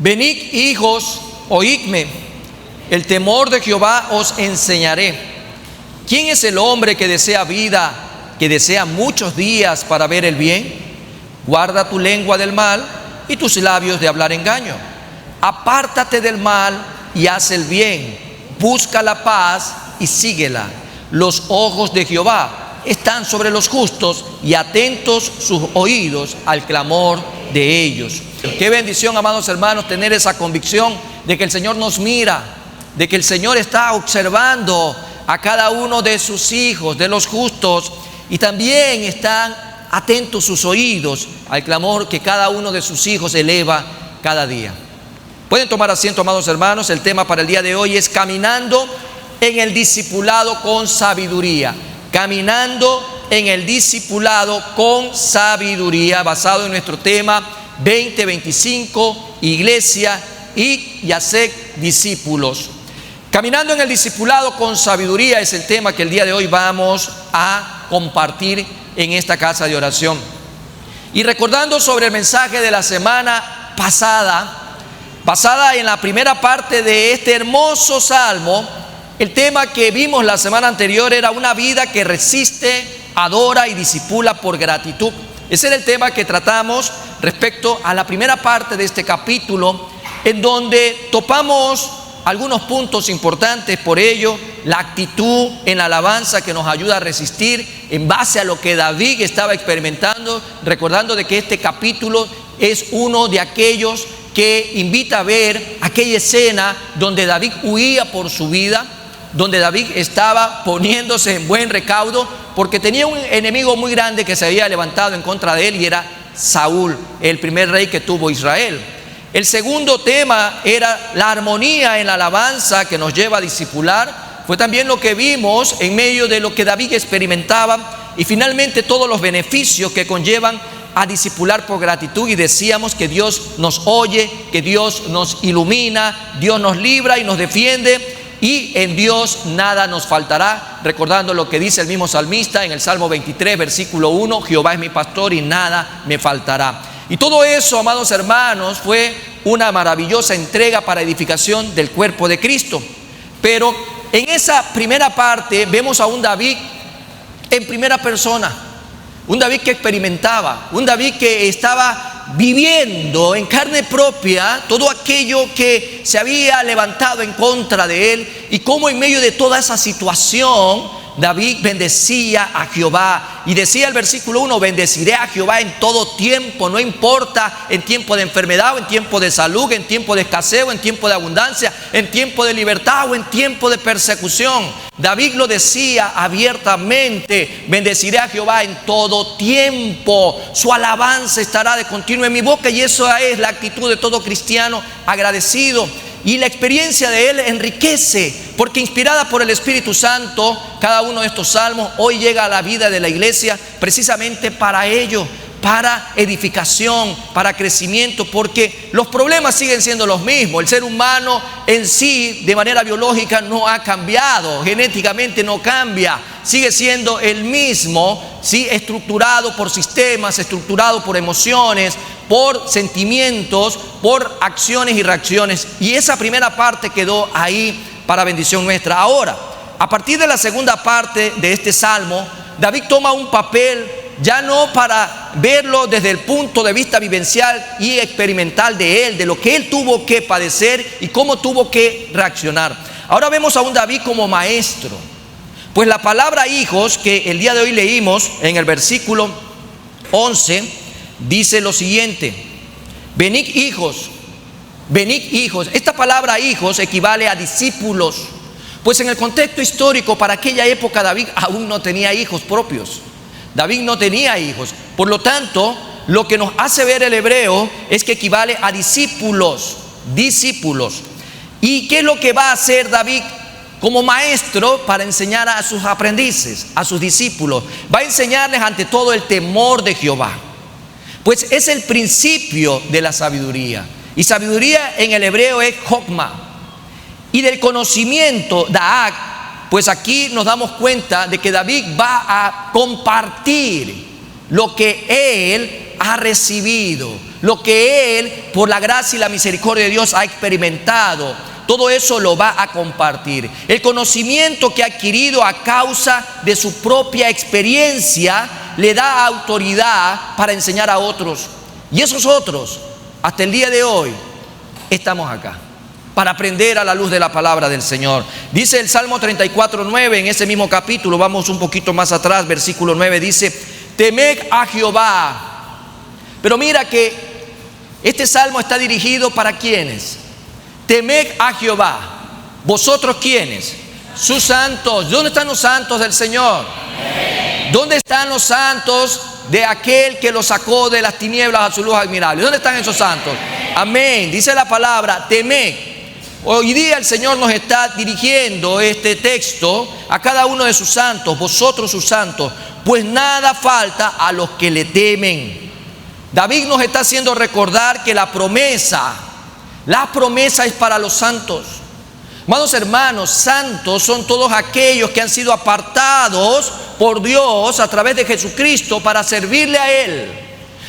Venid, hijos, oídme, el temor de Jehová os enseñaré. ¿Quién es el hombre que desea vida, que desea muchos días para ver el bien? Guarda tu lengua del mal y tus labios de hablar engaño. Apártate del mal y haz el bien. Busca la paz y síguela. Los ojos de Jehová están sobre los justos y atentos sus oídos al clamor de ellos. Qué bendición, amados hermanos, tener esa convicción de que el Señor nos mira, de que el Señor está observando a cada uno de sus hijos, de los justos, y también están atentos sus oídos al clamor que cada uno de sus hijos eleva cada día. Pueden tomar asiento, amados hermanos. El tema para el día de hoy es caminando en el discipulado con sabiduría. Caminando en el discipulado con sabiduría, basado en nuestro tema 2025, iglesia y hacer discípulos. Caminando en el discipulado con sabiduría es el tema que el día de hoy vamos a compartir en esta casa de oración. Y recordando sobre el mensaje de la semana pasada, basada en la primera parte de este hermoso salmo, el tema que vimos la semana anterior era una vida que resiste, adora y discipula por gratitud. Ese era el tema que tratamos respecto a la primera parte de este capítulo, en donde topamos algunos puntos importantes. Por ello, la actitud en la alabanza que nos ayuda a resistir en base a lo que David estaba experimentando, recordando de que este capítulo es uno de aquellos que invita a ver aquella escena donde David huía por su vida, donde David estaba poniéndose en buen recaudo porque tenía un enemigo muy grande que se había levantado en contra de él, y era Saúl, el primer rey que tuvo Israel. El segundo tema era la armonía en la alabanza que nos lleva a discipular. Fue también lo que vimos en medio de lo que David experimentaba, y finalmente todos los beneficios que conllevan a discipular por gratitud. Y decíamos que Dios nos oye, que Dios nos ilumina, Dios nos libra y nos defiende, y en Dios nada nos faltará, recordando lo que dice el mismo salmista en el Salmo 23, versículo 1: Jehová es mi pastor y nada me faltará. Y todo eso, amados hermanos, fue una maravillosa entrega para edificación del cuerpo de Cristo. Pero en esa primera parte vemos a un David en primera persona, un David que experimentaba, un David que estaba viviendo en carne propia todo aquello que se había levantado en contra de él, y cómo en medio de toda esa situación David bendecía a Jehová. Y decía el versículo 1: bendeciré a Jehová en todo tiempo, no importa en tiempo de enfermedad o en tiempo de salud, en tiempo de escasez o en tiempo de abundancia, en tiempo de libertad o en tiempo de persecución. David lo decía abiertamente: bendeciré a Jehová en todo tiempo, su alabanza estará de continuo en mi boca. Y eso es la actitud de todo cristiano agradecido. Y la experiencia de él enriquece, porque inspirada por el Espíritu Santo, cada uno de estos salmos hoy llega a la vida de la iglesia precisamente para ello, para edificación, para crecimiento, porque los problemas siguen siendo los mismos. El ser humano en sí, de manera biológica, no ha cambiado, genéticamente no cambia, sigue siendo el mismo, ¿sí? Estructurado por sistemas, estructurado por emociones, por sentimientos, por acciones y reacciones. Y esa primera parte quedó ahí para bendición nuestra. Ahora, a partir de la segunda parte de este salmo, David toma un papel ya no para verlo desde el punto de vista vivencial y experimental de él, de lo que él tuvo que padecer y cómo tuvo que reaccionar. Ahora vemos a un David como maestro. Pues la palabra hijos, que el día de hoy leímos en el versículo 11, dice lo siguiente: venid hijos, venid hijos. Esta palabra hijos equivale a discípulos, pues en el contexto histórico para aquella época David aún no tenía hijos propios. David no tenía hijos. Por lo tanto, lo que nos hace ver el hebreo es que equivale a discípulos, discípulos. ¿Y qué es lo que va a hacer David como maestro para enseñar a sus aprendices, a sus discípulos? Va a enseñarles ante todo el temor de Jehová, pues es el principio de la sabiduría. Y sabiduría en el hebreo es chokma. Y del conocimiento, da'ak. Pues aquí nos damos cuenta de que David va a compartir lo que él ha recibido, lo que él, por la gracia y la misericordia de Dios, ha experimentado, todo eso lo va a compartir. El conocimiento que ha adquirido a causa de su propia experiencia le da autoridad para enseñar a otros. Y esos otros, hasta el día de hoy, estamos acá para aprender a la luz de la palabra del Señor. Dice el Salmo 34:9, en ese mismo capítulo, vamos un poquito más atrás, versículo 9, dice: temed a Jehová. Pero mira que este salmo está dirigido para ¿quiénes? Temed a Jehová. ¿Vosotros quiénes? Sus santos. ¿Dónde están los santos del Señor? ¿Dónde están los santos de aquel que los sacó de las tinieblas a su luz admirable? ¿Dónde están esos santos? Amén. Dice la palabra, temed. Hoy día el Señor nos está dirigiendo este texto a cada uno de sus santos, vosotros sus santos, pues nada falta a los que le temen. David nos está haciendo recordar que la promesa es para los santos. Amados hermanos, santos son todos aquellos que han sido apartados por Dios a través de Jesucristo para servirle a Él.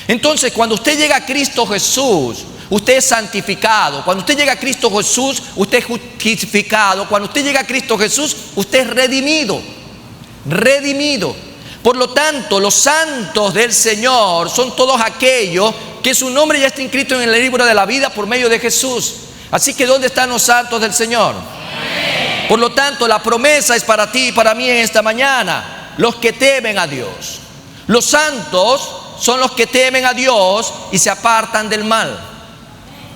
Entonces, cuando usted llega a Cristo Jesús, usted es santificado. Cuando usted llega a Cristo Jesús, usted es justificado. Cuando usted llega a Cristo Jesús, usted es redimido. Por lo tanto, los santos del Señor son todos aquellos que su nombre ya está inscrito en el libro de la vida por medio de Jesús. Así que ¿dónde están los santos del Señor? Amén. Por lo tanto, la promesa es para ti y para mí en esta mañana, los que temen a Dios. Los santos son los que temen a Dios y se apartan del mal.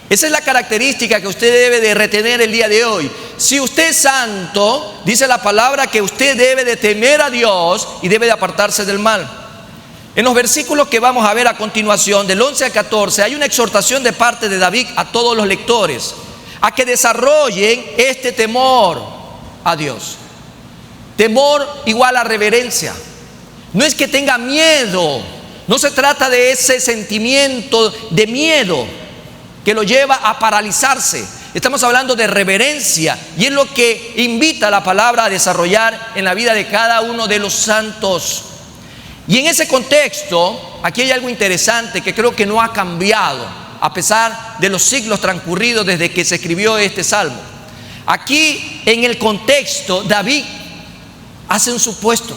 Esa es la característica que usted debe de retener el día de hoy. Si usted es santo, dice la palabra que usted debe de temer a Dios y debe de apartarse del mal. En los versículos que vamos a ver a continuación, del 11 al 14, hay una exhortación de parte de David a todos los lectores a que desarrollen este temor a Dios. Temor igual a reverencia. No es que tenga miedo, no se trata de ese sentimiento de miedo que lo lleva a paralizarse. Estamos hablando de reverencia, y es lo que invita la palabra a desarrollar en la vida de cada uno de los santos. Y en ese contexto, aquí hay algo interesante que creo que no ha cambiado a pesar de los siglos transcurridos desde que se escribió este salmo. Aquí en el contexto, David hace un supuesto.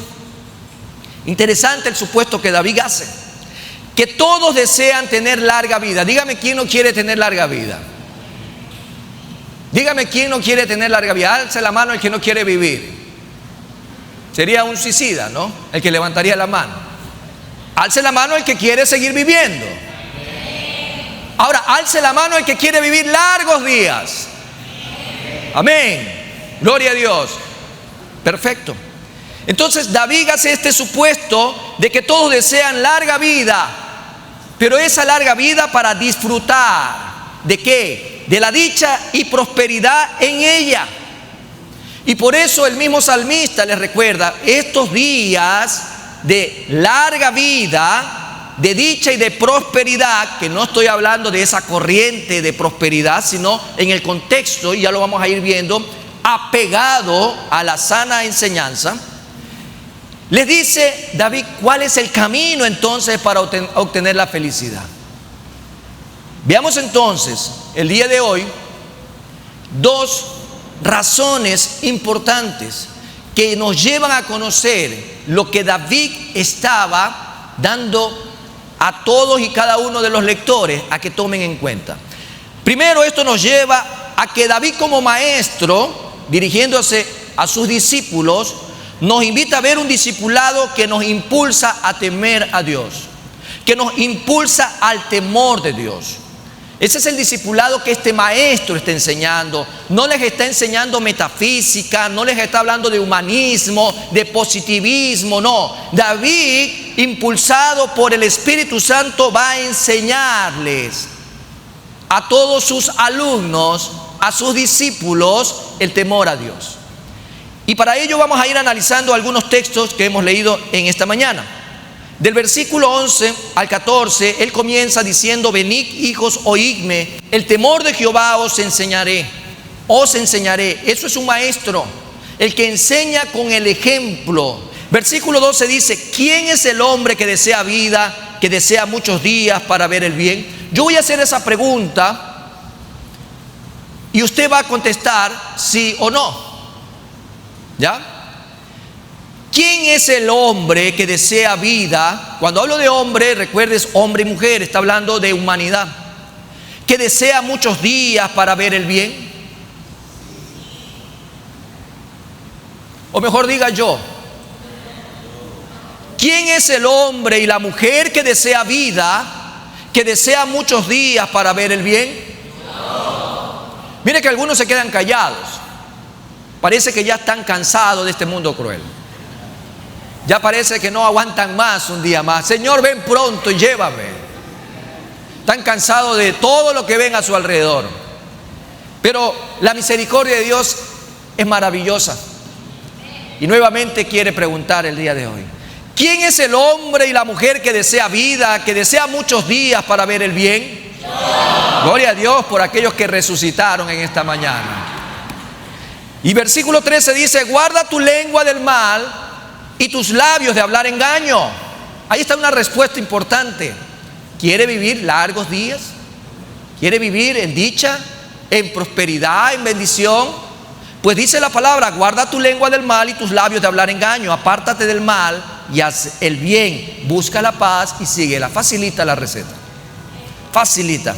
Interesante el supuesto que David hace: que todos desean tener larga vida. Dígame quién no quiere tener larga vida. Dígame quién no quiere tener larga vida. Alce la mano el que no quiere vivir. Sería un suicida, ¿no? El que levantaría la mano. Alce la mano el que quiere seguir viviendo. Ahora, alce la mano el que quiere vivir largos días. Amén. Gloria a Dios. Perfecto. Entonces David hace este supuesto de que todos desean larga vida, pero esa larga vida para disfrutar ¿de qué? De la dicha y prosperidad en ella. Y por eso el mismo salmista les recuerda estos días de larga vida, de dicha y de prosperidad, que no estoy hablando de esa corriente de prosperidad, sino en el contexto, y ya lo vamos a ir viendo, apegado a la sana enseñanza. Les dice David cuál es el camino entonces para obtener la felicidad. Veamos entonces el día de hoy dos razones importantes que nos llevan a conocer lo que David estaba dando a todos y cada uno de los lectores a que tomen en cuenta. Primero, esto nos lleva a que David, como maestro, dirigiéndose a sus discípulos, nos invita a ver un discipulado que nos impulsa a temer a Dios, que nos impulsa al temor de Dios. Ese es el discipulado que este maestro está enseñando. No les está enseñando metafísica, no les está hablando de humanismo, de positivismo, no. David, impulsado por el Espíritu Santo, va a enseñarles a todos sus alumnos, a sus discípulos, el temor a Dios. Y para ello vamos a ir analizando algunos textos que hemos leído en esta mañana. Del versículo 11 al 14, él comienza diciendo: venid, hijos, oídme, el temor de Jehová os enseñaré. Os enseñaré. Eso es un maestro, el que enseña con el ejemplo. Versículo 12 dice: ¿quién es el hombre que desea vida, que desea muchos días para ver el bien? Yo voy a hacer esa pregunta y usted va a contestar sí o no. ¿Ya? ¿Quién es el hombre que desea vida? Cuando hablo de hombre, recuerdes, hombre y mujer, está hablando de humanidad. Que desea muchos días para ver el bien. O mejor diga yo, ¿quién es el hombre y la mujer que desea vida, que desea muchos días para ver el bien? Mire que algunos se quedan callados. Parece que ya están cansados de este mundo cruel. Ya parece que no aguantan más un día más. Señor, ven pronto y llévame. Están cansados de todo lo que ven a su alrededor. Pero la misericordia de Dios es maravillosa. Y nuevamente quiere preguntar el día de hoy: ¿quién es el hombre y la mujer que desea vida, que desea muchos días para ver el bien? Gloria a Dios por aquellos que resucitaron en esta mañana. Y versículo 13 dice: guarda tu lengua del mal y tus labios de hablar engaño. Ahí está una respuesta importante. ¿Quiere vivir largos días? ¿Quiere vivir en dicha, en prosperidad, en bendición? Pues dice la palabra: guarda tu lengua del mal y tus labios de hablar engaño. Apártate del mal y haz el bien. Busca la paz y síguela. Facilita la receta. Facilita.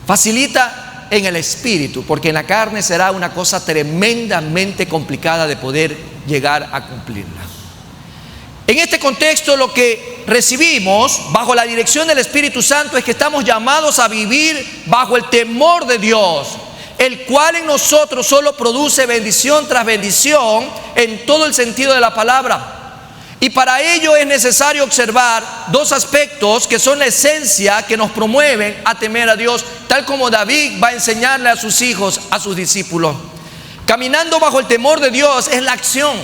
Facilita en el espíritu, porque en la carne será una cosa tremendamente complicada de poder llegar a cumplirla. En este contexto, lo que recibimos bajo la dirección del Espíritu Santo es que estamos llamados a vivir bajo el temor de Dios, el cual en nosotros solo produce bendición tras bendición en todo el sentido de la palabra. Y para ello es necesario observar dos aspectos que son la esencia que nos promueven a temer a Dios, tal como David va a enseñarle a sus hijos, a sus discípulos. Caminando bajo el temor de Dios es la acción.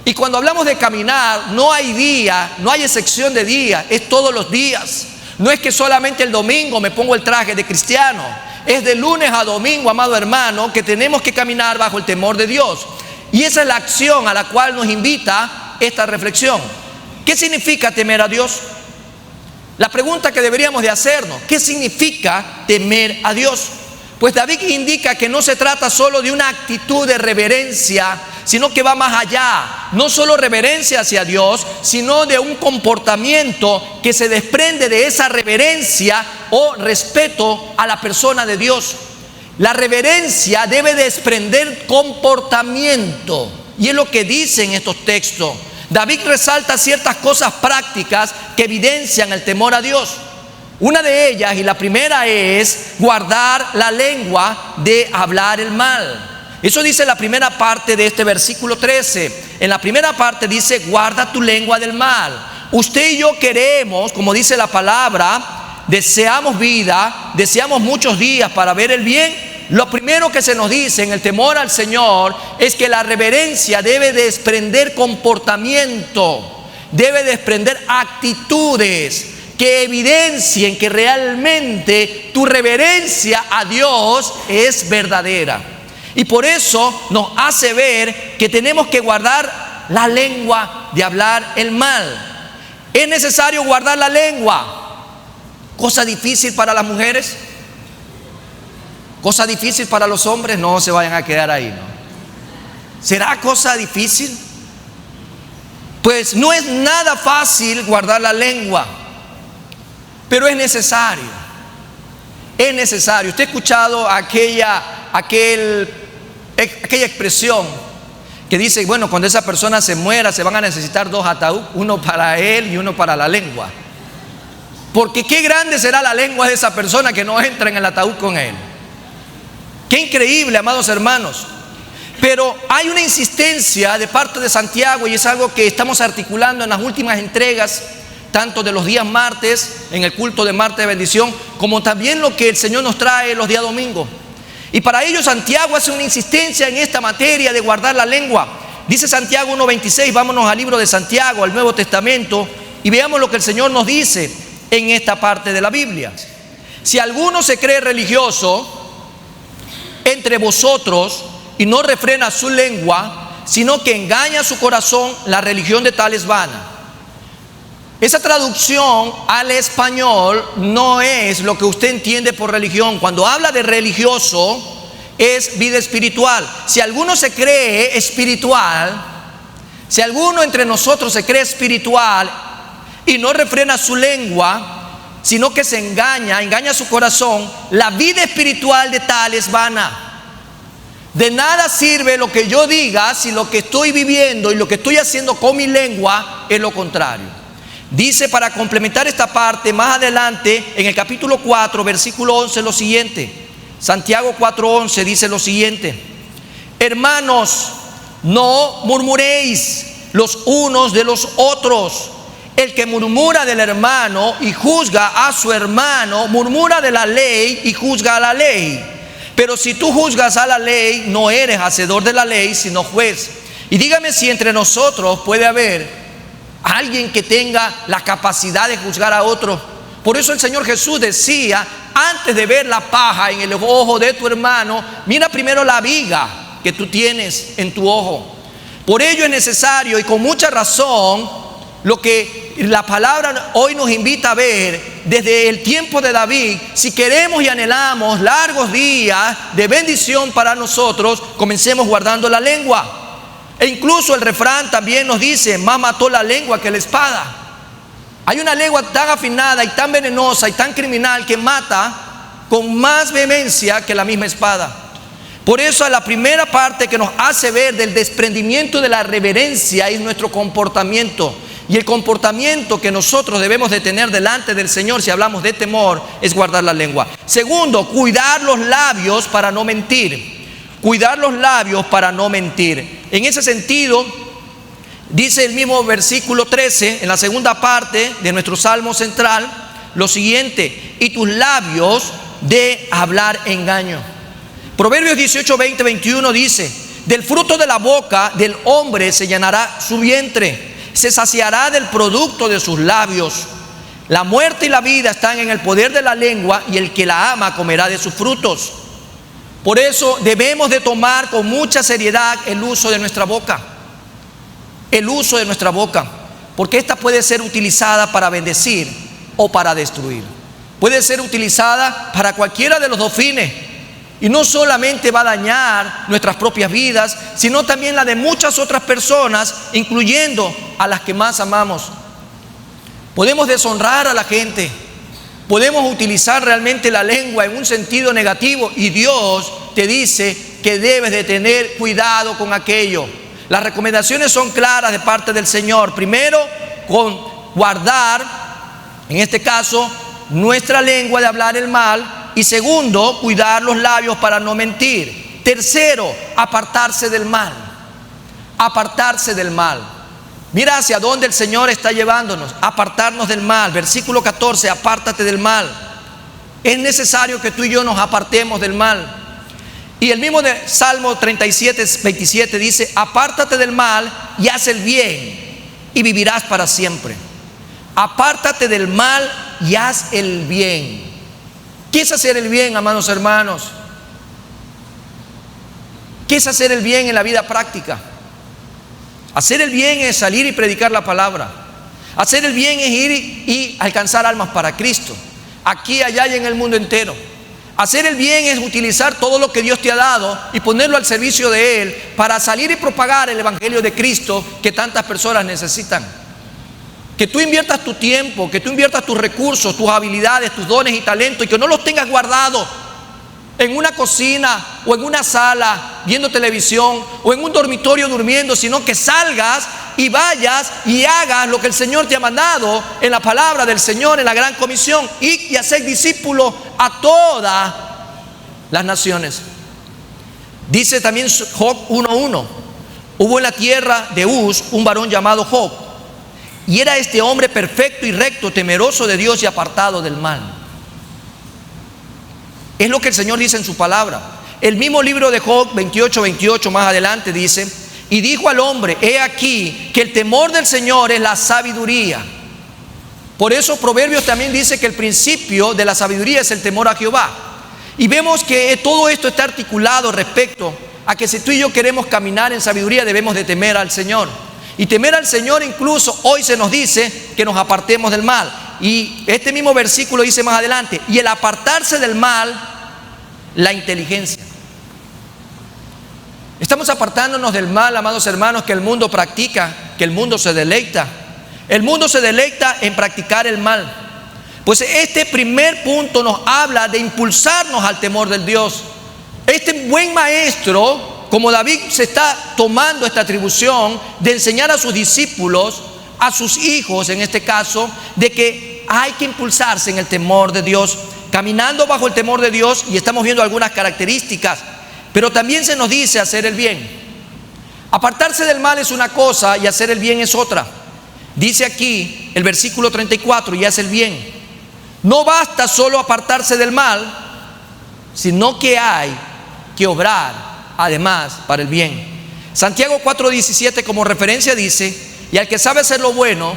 Y cuando hablamos de caminar, no hay día, no hay excepción de día, es todos los días. No es que solamente el domingo me pongo el traje de cristiano. Es de lunes a domingo, amado hermano, que tenemos que caminar bajo el temor de Dios. Y esa es la acción a la cual nos invita esta reflexión. ¿Qué significa temer a Dios? La pregunta que deberíamos de hacernos: ¿qué significa temer a Dios? Pues David indica que no se trata solo de una actitud de reverencia, sino que va más allá. No solo reverencia hacia Dios, sino de un comportamiento que se desprende de esa reverencia o respeto a la persona de Dios. La reverencia debe desprender comportamiento, y es lo que dicen estos textos. David resalta ciertas cosas prácticas que evidencian el temor a Dios. Una de ellas, y la primera, es guardar la lengua de hablar el mal. Eso dice la primera parte de este versículo 13. En la primera parte dice: guarda tu lengua del mal. Usted y yo queremos, como dice la palabra, deseamos vida, deseamos muchos días para ver el bien. Lo primero que se nos dice en el temor al Señor es que la reverencia debe desprender comportamiento, debe desprender actitudes que evidencien que realmente tu reverencia a Dios es verdadera. Y por eso nos hace ver que tenemos que guardar la lengua de hablar el mal. Es necesario guardar la lengua. ¿Cosa difícil para las mujeres? ¿Cosa difícil para los hombres? No se vayan a quedar ahí, ¿no? ¿Será cosa difícil? Pues no es nada fácil guardar la lengua, pero es necesario. Es necesario. Usted ha escuchado aquella expresión que dice: bueno, cuando esa persona se muera se van a necesitar dos ataúdes, uno para él y uno para la lengua. Porque qué grande será la lengua de esa persona que no entra en el ataúd con él. Qué increíble, amados hermanos. Pero hay una insistencia de parte de Santiago, y es algo que estamos articulando en las últimas entregas, tanto de los días martes, en el culto de martes de bendición, como también lo que el Señor nos trae los días domingos. Y para ello Santiago hace una insistencia en esta materia de guardar la lengua. Dice Santiago 1:26, vámonos al libro de Santiago, al Nuevo Testamento, y veamos lo que el Señor nos dice en esta parte de la Biblia. Si alguno se cree religioso entre vosotros y no refrena su lengua, sino que engaña su corazón, la religión de tal es vana. Esa traducción al español no es lo que usted entiende por religión. Cuando habla de religioso, es vida espiritual. Si alguno se cree espiritual, si alguno entre nosotros se cree espiritual y no refrena su lengua, sino que se engaña su corazón, la vida espiritual de tal es vana. De nada sirve lo que yo diga si lo que estoy viviendo y lo que estoy haciendo con mi lengua es lo contrario. Dice, para complementar esta parte, más adelante en el capítulo 4, versículo 11, lo siguiente. Santiago 4:11 dice lo siguiente: hermanos, no murmuréis los unos de los otros. El que murmura del hermano y juzga a su hermano, murmura de la ley y juzga a la ley. Pero si tú juzgas a la ley, no eres hacedor de la ley, sino juez. Y dígame si entre nosotros puede haber alguien que tenga la capacidad de juzgar a otro. Por eso el Señor Jesús decía, antes de ver la paja en el ojo de tu hermano, mira primero la viga que tú tienes en tu ojo. Por ello es necesario, y con mucha razón, lo que la palabra hoy nos invita a ver desde el tiempo de David. Si queremos y anhelamos largos días de bendición para nosotros, comencemos guardando la lengua. E incluso el refrán también nos dice, más mató la lengua que la espada. Hay una lengua tan afinada y tan venenosa y tan criminal que mata con más vehemencia que la misma espada. Por eso la primera parte que nos hace ver del desprendimiento de la reverencia es nuestro comportamiento. Y el comportamiento que nosotros debemos de tener delante del Señor, si hablamos de temor, es guardar la lengua. Segundo, cuidar los labios para no mentir. Cuidar los labios para no mentir. En ese sentido, dice el mismo versículo 13, en la segunda parte de nuestro salmo central, lo siguiente: y tus labios de hablar engaño. Proverbios 18, 20, 21 dice: del fruto de la boca del hombre se llenará su vientre, se saciará del producto de sus labios. La muerte y la vida están en el poder de la lengua, y el que la ama comerá de sus frutos. Por eso debemos de tomar con mucha seriedad el uso de nuestra boca. El uso de nuestra boca, porque esta puede ser utilizada para bendecir o para destruir. Puede ser utilizada para cualquiera de los dos fines. Y no solamente va a dañar nuestras propias vidas, sino también la de muchas otras personas, incluyendo a las que más amamos. Podemos deshonrar a la gente, podemos utilizar realmente la lengua en un sentido negativo, y Dios te dice que debes de tener cuidado con aquello. Las recomendaciones son claras de parte del Señor. Primero, con guardar, en este caso, nuestra lengua de hablar el mal. Y segundo, cuidar los labios para no mentir. Tercero, apartarse del mal. Apartarse del mal. Mira hacia dónde el Señor está llevándonos. Apartarnos del mal. Versículo 14, apártate del mal. Es necesario que tú y yo nos apartemos del mal. Y el mismo de Salmo 37, 27 dice: apártate del mal y haz el bien, y vivirás para siempre. Apártate del mal y haz el bien. ¿Qué es hacer el bien, amados hermanos? ¿Qué es hacer el bien en la vida práctica? Hacer el bien es salir y predicar la palabra. Hacer el bien es ir y alcanzar almas para Cristo, aquí, allá y en el mundo entero. Hacer el bien es utilizar todo lo que Dios te ha dado y ponerlo al servicio de Él para salir y propagar el Evangelio de Cristo que tantas personas necesitan. Que tú inviertas tu tiempo, que tú inviertas tus recursos, tus habilidades, tus dones y talentos, y que no los tengas guardados en una cocina o en una sala viendo televisión o en un dormitorio durmiendo, sino que salgas y vayas y hagas lo que el Señor te ha mandado en la palabra del Señor, en la gran comisión: y hacer discípulos a todas las naciones. Dice también Job 1:1: hubo en la tierra de Uz un varón llamado Job, y era este hombre perfecto y recto, temeroso de Dios y apartado del mal. Es lo que el Señor dice en su palabra. El mismo libro de Job 28:28 más adelante dice: y dijo al hombre: he aquí que el temor del Señor es la sabiduría. Por eso Proverbios también dice que el principio de la sabiduría es el temor a Jehová. Y vemos que todo esto está articulado respecto a que si tú y yo queremos caminar en sabiduría debemos de temer al Señor. Y temer al Señor incluso hoy se nos dice que nos apartemos del mal. Y este mismo versículo dice más adelante, y el apartarse del mal, la inteligencia. Estamos apartándonos del mal, amados hermanos, que el mundo practica, que el mundo se deleita. El mundo se deleita en practicar el mal. Pues este primer punto nos habla de impulsarnos al temor del Dios. Este buen maestro, como David, se está tomando esta atribución de enseñar a sus discípulos, a sus hijos en este caso, de que hay que impulsarse en el temor de Dios, caminando bajo el temor de Dios, y estamos viendo algunas características, pero también se nos dice hacer el bien. Apartarse del mal es una cosa y hacer el bien es otra. Dice aquí el versículo 34, y hace el bien. No basta solo apartarse del mal, sino que hay que obrar además para el bien. Santiago 4:17 como referencia dice, y al que sabe hacer lo bueno,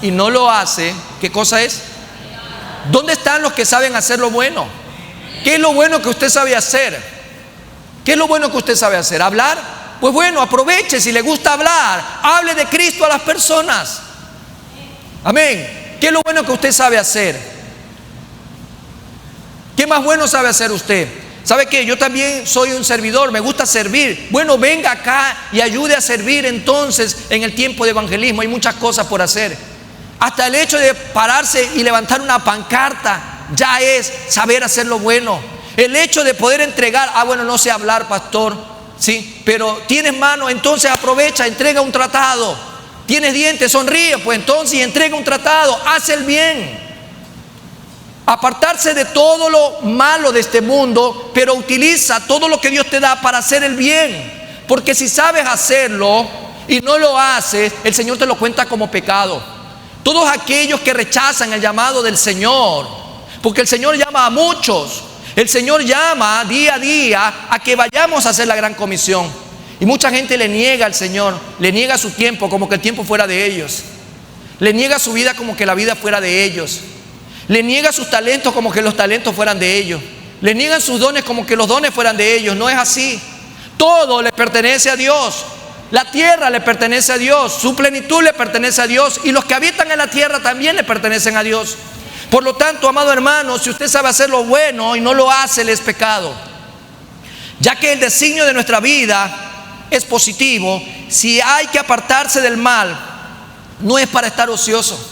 y no lo hace, ¿qué cosa es? ¿Dónde están los que saben hacer lo bueno? ¿Qué es lo bueno que usted sabe hacer? ¿Qué es lo bueno que usted sabe hacer? ¿Hablar? Pues bueno, aproveche, si le gusta hablar, hable de Cristo a las personas. Amén. ¿Qué es lo bueno que usted sabe hacer? ¿Qué más bueno sabe hacer usted? ¿Sabe qué? Yo también soy un servidor, me gusta servir. Bueno, venga acá y ayude a servir entonces en el tiempo de evangelismo. Hay muchas cosas por hacer. Hasta el hecho de pararse y levantar una pancarta ya es saber hacer lo bueno. El hecho de poder entregar, bueno, no sé hablar, pastor, sí, pero tienes mano, entonces aprovecha, entrega un tratado. Tienes dientes, sonríe, pues entonces entrega un tratado, haz el bien. Apartarse de todo lo malo de este mundo, pero utiliza todo lo que Dios te da para hacer el bien. Porque si sabes hacerlo y no lo haces, el Señor te lo cuenta como pecado. Todos aquellos que rechazan el llamado del Señor, porque el Señor llama a muchos, el Señor llama día a día a que vayamos a hacer la gran comisión. Y mucha gente le niega al Señor, le niega su tiempo como que el tiempo fuera de ellos, le niega su vida como que la vida fuera de ellos, le niega sus talentos como que los talentos fueran de ellos, le niegan sus dones como que los dones fueran de ellos. No es así. Todo le pertenece a Dios. La tierra le pertenece a Dios, su plenitud le pertenece a Dios, y los que habitan en la tierra también le pertenecen a Dios. Por lo tanto, amado hermano, si usted sabe hacer lo bueno y no lo hace, le es pecado. Ya que el designio de nuestra vida es positivo, si hay que apartarse del mal, no es para estar ocioso.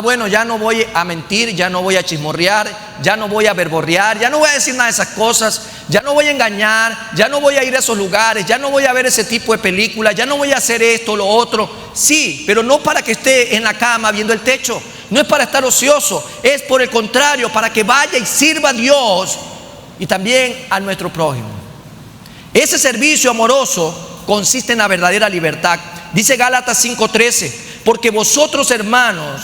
Bueno, ya no voy a mentir, ya no voy a chismorrear, ya no voy a verborrear, ya no voy a decir nada de esas cosas, ya no voy a engañar, ya no voy a ir a esos lugares, ya no voy a ver ese tipo de películas, ya no voy a hacer esto, lo otro. Sí, pero no para que esté en la cama viendo el techo, no es para estar ocioso, es por el contrario, para que vaya y sirva a Dios y también a nuestro prójimo. Ese servicio amoroso consiste en la verdadera libertad. Dice Gálatas 5:13, porque vosotros, hermanos,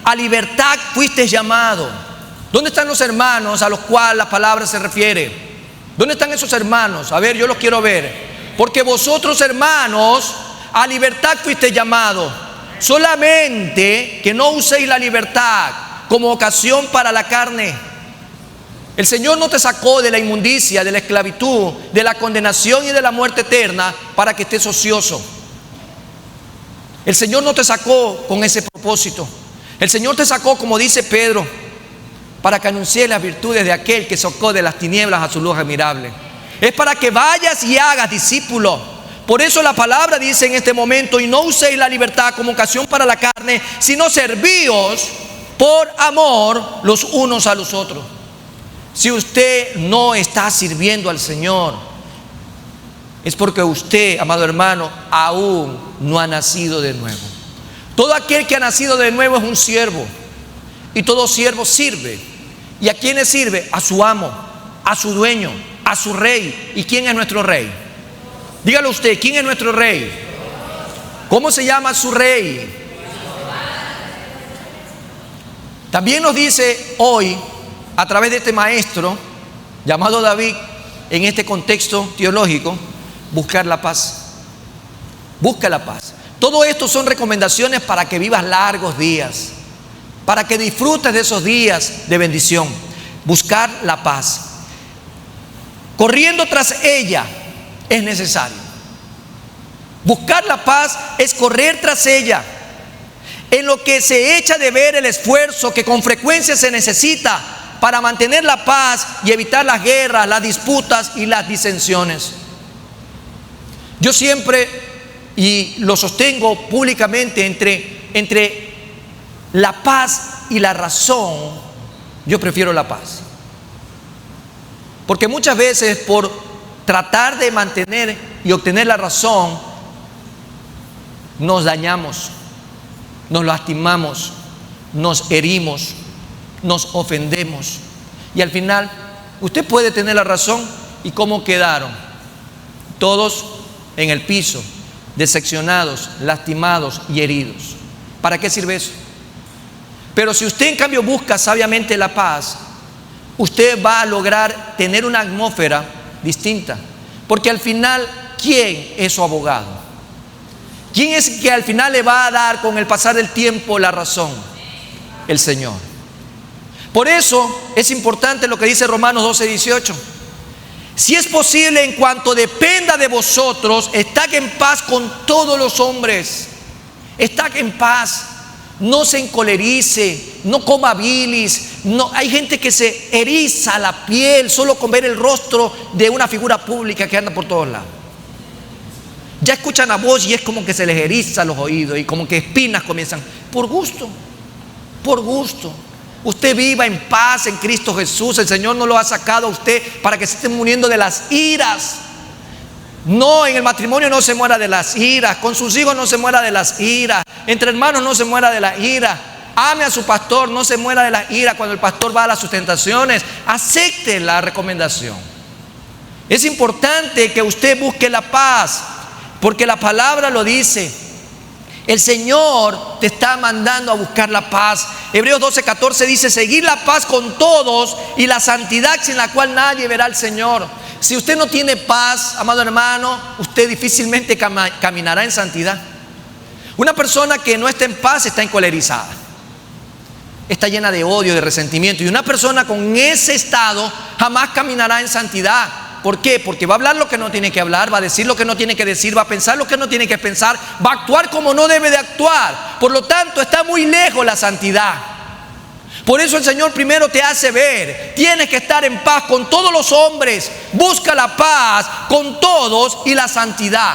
a libertad fuisteis llamados. ¿Dónde están los hermanos a los cuales la palabra se refiere? ¿Dónde están esos hermanos? A ver, yo los quiero ver. Porque vosotros, hermanos, a libertad fuisteis llamados. Solamente que no uséis la libertad como ocasión para la carne. El Señor no te sacó de la inmundicia, de la esclavitud, de la condenación y de la muerte eterna para que estés ocioso. El Señor no te sacó con ese propósito. El Señor te sacó, como dice Pedro, para que anuncies las virtudes de aquel que sacó de las tinieblas a su luz admirable. Es para que vayas y hagas discípulos. Por eso la palabra dice en este momento, y no uséis la libertad como ocasión para la carne, sino servíos por amor los unos a los otros. Si usted no está sirviendo al Señor, es porque usted, amado hermano, aún no ha nacido de nuevo. Todo aquel que ha nacido de nuevo es un siervo, y todo siervo sirve. ¿Y a quiénes sirve? A su amo, a su dueño, a su rey. ¿Y quién es nuestro rey? Dígalo usted, ¿quién es nuestro rey? ¿Cómo se llama su rey? También nos dice hoy, a través de este maestro llamado David, en este contexto teológico, buscar la paz. Busca la paz. Todo esto son recomendaciones para que vivas largos días, para que disfrutes de esos días de bendición. buscar la paz. Corriendo tras ella es necesario. Buscar la paz es correr tras ella, en lo que se echa de ver el esfuerzo que con frecuencia se necesita para mantener la paz y evitar las guerras, las disputas y las disensiones. Yo siempre, y lo sostengo públicamente, entre la paz y la razón, yo prefiero la paz. Porque muchas veces por tratar de mantener y obtener la razón, nos dañamos, nos lastimamos, nos herimos, nos ofendemos. Y al final, usted puede tener la razón, ¿y cómo quedaron? Todos en el piso, decepcionados, lastimados y heridos. ¿Para qué sirve eso? Pero si usted en cambio busca sabiamente la paz, usted va a lograr tener una atmósfera distinta. Porque al final, ¿quién es su abogado? ¿Quién es que al final le va a dar con el pasar del tiempo la razón? El Señor. Por eso es importante lo que dice Romanos 12:18. Si es posible, en cuanto dependa de vosotros, estad en paz con todos los hombres. Estad en paz. No se encolerice, no coma bilis. No, hay gente que se eriza la piel solo con ver el rostro de una figura pública que anda por todos lados. Ya escuchan la voz y es como que se les eriza los oídos y como que espinas comienzan. Por gusto, por gusto. Usted viva en paz en Cristo Jesús. El Señor no lo ha sacado a usted para que se esté muriendo de las iras. No, en el matrimonio no se muera de las iras. Con sus hijos no se muera de las iras. Entre hermanos no se muera de la ira. Ame a su pastor, no se muera de la ira. Cuando el pastor va a las sustentaciones, acepte la recomendación. Es importante que usted busque la paz, porque la palabra lo dice. El Señor te está mandando a buscar la paz. Hebreos 12:14 dice: seguir la paz con todos y la santidad sin la cual nadie verá al Señor. Si usted no tiene paz, amado hermano, usted difícilmente caminará en santidad. Una persona que no está en paz está encolerizada, está llena de odio, de resentimiento. Y una persona con ese estado jamás caminará en santidad. ¿Por qué? Porque va a hablar lo que no tiene que hablar, va a decir lo que no tiene que decir, va a pensar lo que no tiene que pensar, va a actuar como no debe de actuar. Por lo tanto, está muy lejos la santidad. Por eso el Señor primero te hace ver, tienes que estar en paz con todos los hombres. Busca la paz con todos y la santidad.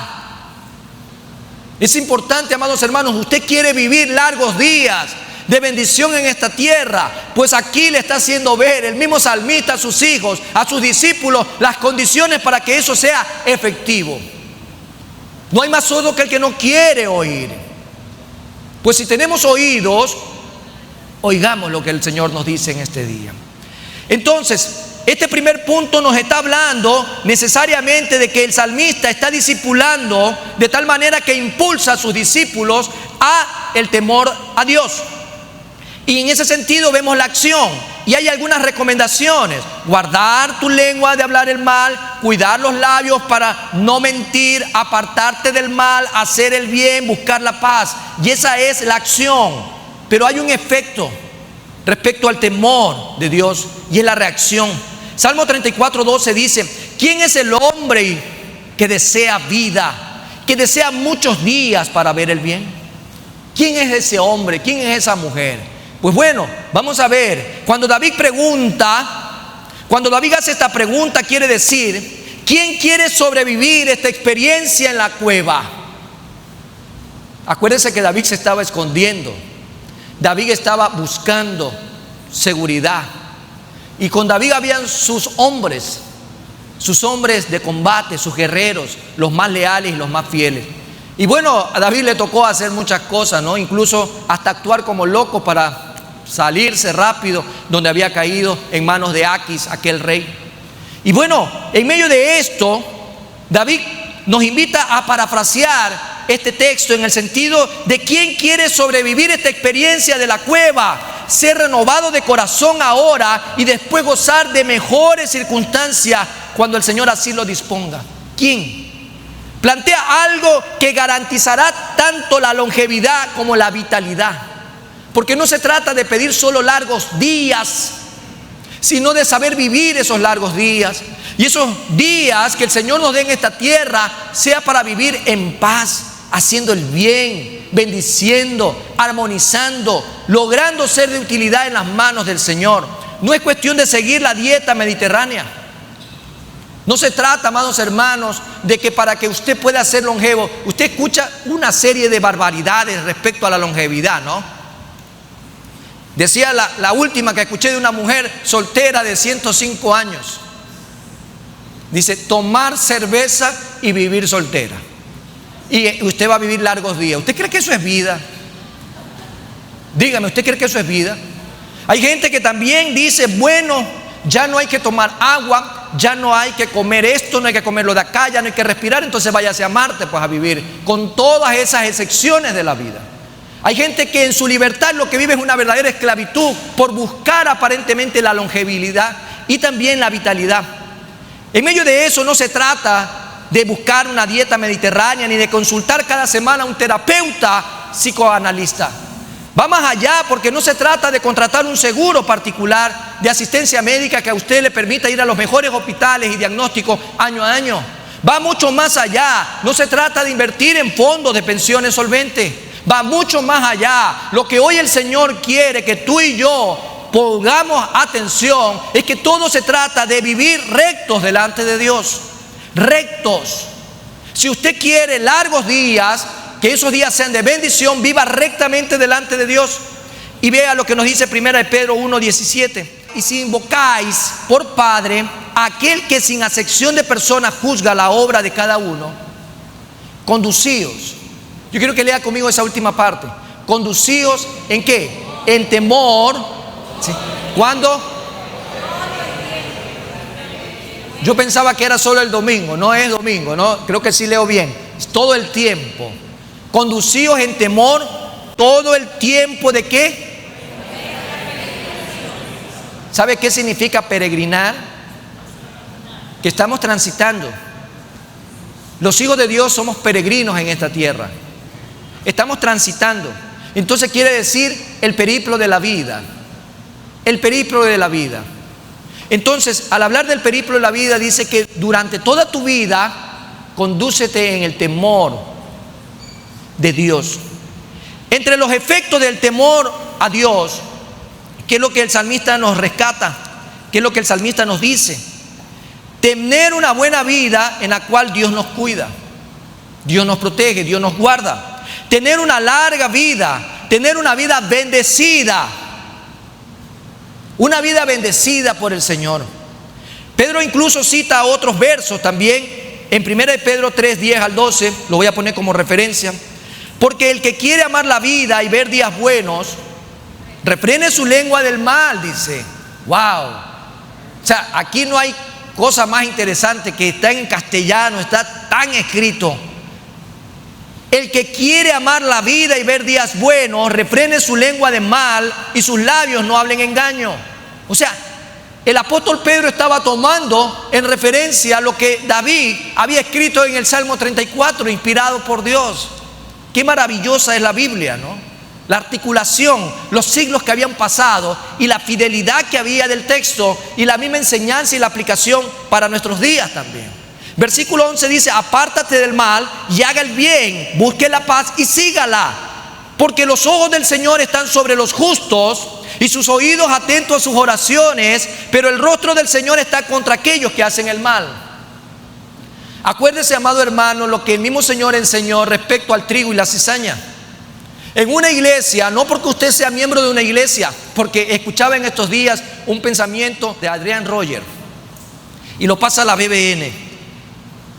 Es importante, amados hermanos, usted quiere vivir largos días de bendición en esta tierra, pues aquí le está haciendo ver el mismo salmista a sus hijos, a sus discípulos, las condiciones para que eso sea efectivo. No hay más sordo que el que no quiere oír. Pues si tenemos oídos, oigamos lo que el Señor nos dice en este día. Entonces, este primer punto nos está hablando necesariamente de que el salmista está discipulando de tal manera que impulsa a sus discípulos a el temor a Dios. Y en ese sentido vemos la acción. Y hay algunas recomendaciones: guardar tu lengua de hablar el mal, cuidar los labios para no mentir, apartarte del mal, hacer el bien, buscar la paz. Y esa es la acción. Pero hay un efecto respecto al temor de Dios, y es la reacción. Salmo 34:12 dice: ¿quién es el hombre que desea vida, que desea muchos días para ver el bien? ¿Quién es ese hombre? ¿Quién es esa mujer? Pues bueno, vamos a ver. Cuando David hace esta pregunta, quiere decir: ¿quién quiere sobrevivir esta experiencia en la cueva? Acuérdense que David se estaba escondiendo. David estaba buscando seguridad. Y con David habían sus hombres de combate, sus guerreros, los más leales y los más fieles. Y bueno, a David le tocó hacer muchas cosas, ¿no? Incluso hasta actuar como loco para salirse rápido donde había caído en manos de Aquis, aquel rey. Y bueno, en medio de esto, David nos invita a parafrasear este texto en el sentido de quién quiere sobrevivir esta experiencia de la cueva, ser renovado de corazón ahora y después gozar de mejores circunstancias cuando el Señor así lo disponga. ¿Quién? Plantea algo que garantizará tanto la longevidad como la vitalidad. Porque no se trata de pedir solo largos días, sino de saber vivir esos largos días. Y esos días que el Señor nos dé en esta tierra sea para vivir en paz, haciendo el bien, bendiciendo, armonizando, logrando ser de utilidad en las manos del Señor. No es cuestión de seguir la dieta mediterránea. No se trata, amados hermanos, de que para que usted pueda ser longevo, usted escucha una serie de barbaridades respecto a la longevidad, ¿no? Decía la última que escuché de una mujer soltera de 105 años. Dice, tomar cerveza y vivir soltera. Y usted va a vivir largos días. ¿Usted cree que eso es vida? Dígame, ¿usted cree que eso es vida? Hay gente que también dice, bueno, ya no hay que tomar agua, ya no hay que comer esto, no hay que comer lo de acá, ya no hay que respirar, entonces váyase a Marte pues a vivir, con todas esas excepciones de la vida. Hay gente que en su libertad lo que vive es una verdadera esclavitud por buscar aparentemente la longevidad y también la vitalidad. En medio de eso no se trata de buscar una dieta mediterránea ni de consultar cada semana a un terapeuta psicoanalista. Va más allá, porque no se trata de contratar un seguro particular de asistencia médica que a usted le permita ir a los mejores hospitales y diagnósticos año a año. Va mucho más allá. No se trata de invertir en fondos de pensiones solventes. Va mucho más allá. Lo que hoy el Señor quiere que tú y yo pongamos atención es que todo se trata de vivir rectos delante de Dios. Rectos. Si usted quiere largos días, que esos días sean de bendición, viva rectamente delante de Dios. Y vea lo que nos dice 1 Pedro 1:17. Y si invocáis por Padre a aquel que sin acepción de personas juzga la obra de cada uno, conducíos. Yo quiero que lea conmigo esa última parte. Conducíos ¿en qué? En temor. ¿Sí? ¿Cuándo? Yo pensaba que era solo el domingo. No es domingo, ¿no? Creo que sí leo bien. Es todo el tiempo. Conducíos en temor todo el tiempo ¿de qué? ¿Sabe qué significa peregrinar? Que estamos transitando. Los hijos de Dios somos peregrinos en esta tierra. Estamos transitando. Entonces quiere decir el periplo de la vida. El periplo de la vida. Entonces, al hablar del periplo de la vida, dice que durante toda tu vida, condúcete en el temor de Dios. Entre los efectos del temor a Dios, ¿qué es lo que el salmista nos rescata? ¿Qué es lo que el salmista nos dice? Tener una buena vida en la cual Dios nos cuida, Dios nos protege, Dios nos guarda. Tener una larga vida, tener una vida bendecida, una vida bendecida por el Señor. Pedro incluso cita otros versos también en 1 Pedro 3:10-12, lo voy a poner como referencia. Porque el que quiere amar la vida y ver días buenos, refrene su lengua del mal, dice. Wow. O sea, aquí no hay cosa más interesante que está en castellano, está tan escrito. El que quiere amar la vida y ver días buenos, refrene su lengua de mal y sus labios no hablen engaño. O sea, el apóstol Pedro estaba tomando en referencia a lo que David había escrito en el Salmo 34, inspirado por Dios. Qué maravillosa es la Biblia, ¿no? La articulación, los siglos que habían pasado y la fidelidad que había del texto y la misma enseñanza y la aplicación para nuestros días también. Versículo 11 dice, apártate del mal y haga el bien, busque la paz y sígala, porque los ojos del Señor están sobre los justos y sus oídos atentos a sus oraciones, pero el rostro del Señor está contra aquellos que hacen el mal. Acuérdese, amado hermano, lo que el mismo Señor enseñó respecto al trigo y la cizaña. En una iglesia, no porque usted sea miembro de una iglesia, porque escuchaba en estos días un pensamiento de Adrian Rogers y lo pasa a la BBN